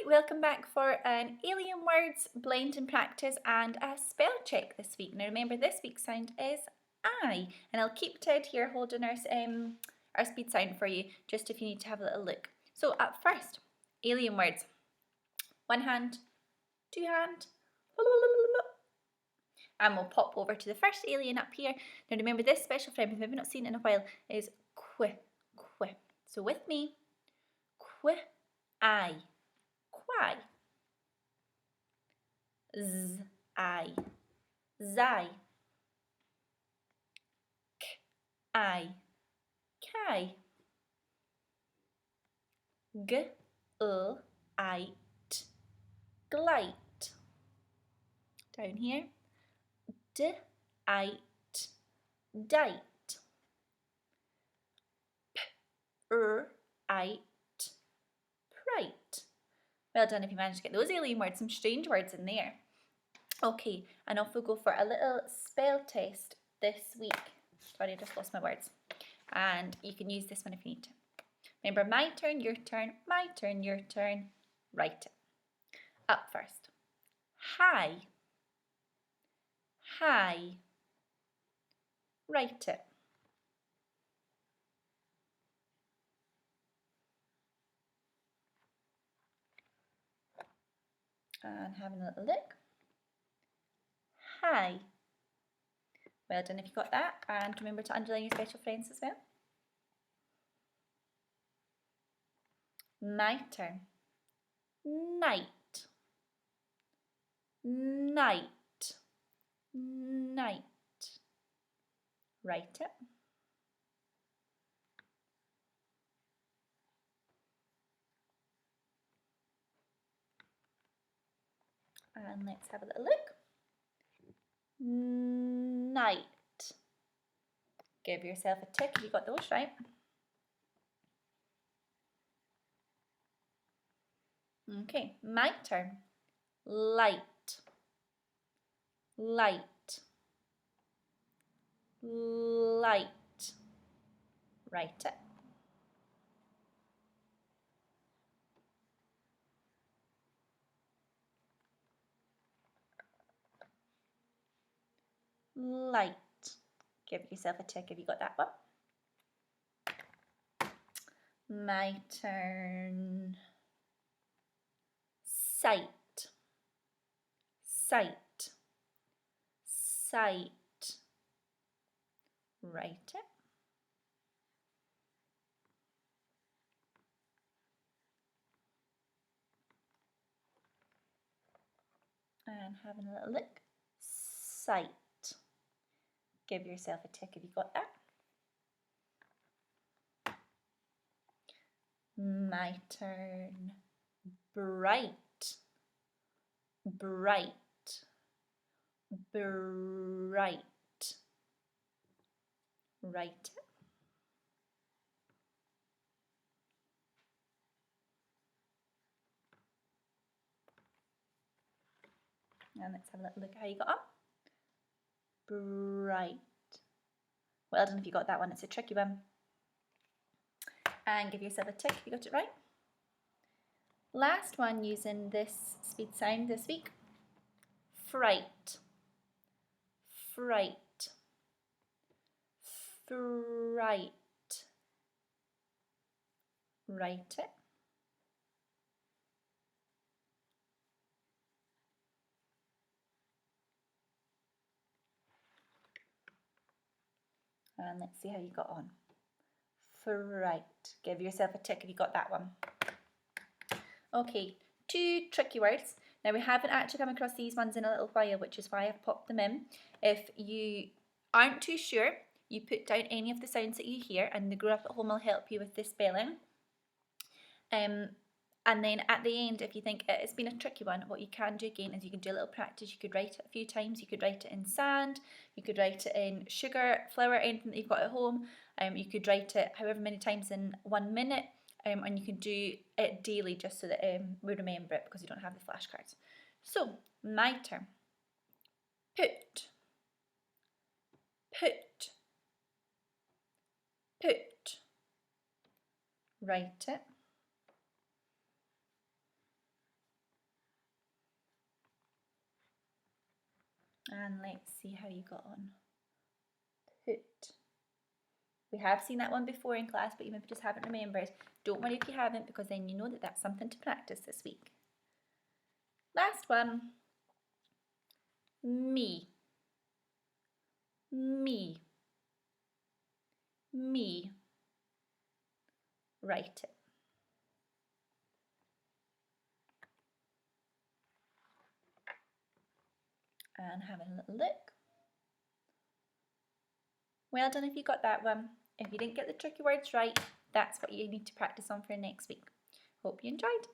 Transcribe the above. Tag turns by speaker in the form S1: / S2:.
S1: welcome back for an Alien Words blend and practice and a spell check this week. Now remember, this week's sound is I, and I'll keep Ted here holding our speed sound for you, just if you need to have a little look. So up first, Alien Words. One hand, two hand, and we'll pop over to the first alien up here. Now remember, this special friend we've maybe not seen in a while is Qu. So with me, Qu-I. Quai. Z-I. Zai. K-I. Kai. G-I-T. Glite. Down here. D-I-T. Dite. P-R-I-T. Prite. Well done if you managed to get those alien words, some strange words in there. Okay, and off we'll go for a little spell test this week. Sorry, I just lost my words. And you can use this one if you need to. Remember, my turn, your turn, my turn, your turn. Write it. Up first. Hi. Hi. Write it. And having a little look. Hi. Well done if you got that, and remember to underline your special friends as well. My turn. Night. Night. Night. Write it. And let's have a little look. Night. Give yourself a tick if you got those right. Okay, my turn. Light. Light. Light. Write it. Light. Give yourself a tick if you got that one. My turn. Sight. Sight. Sight. Write it. And having a little look. Sight. Give yourself a tick if you got that. My turn. Bright. Bright. Bright. Write it. And let's have a little look at how you got on. Bright. Well done if you got that one, it's a tricky one. And give yourself a tick if you got it right. Last one using this speed sound this week. Fright. Fright. Fright. Write it. And let's see how you got on. Fright. Give yourself a tick if you got that one. Okay, 2 tricky words. Now we haven't actually come across these ones in a little while, which is why I've popped them in. If you aren't too sure, you put down any of the sounds that you hear, and the Grow Up at Home will help you with the spelling. And then at the end, if you think it's been a tricky one, what you can do again is you can do a little practice. You could write it a few times. You could write it in sand. You could write it in sugar, flour, anything that you've got at home. You could write it however many times in 1 minute. And you can do it daily just so that we remember it, because you don't have the flashcards. So, my turn. Put. Put. Put. Write it. And let's see how you got on. Put. We have seen that one before in class, but you maybe just haven't remembered. Don't worry if you haven't, because then you know that that's something to practice this week. Last one. Me. Me. Me. Write it. And having a little look. Well done if you got that one. If you didn't get the tricky words right, that's what you need to practice on for next week. Hope you enjoyed.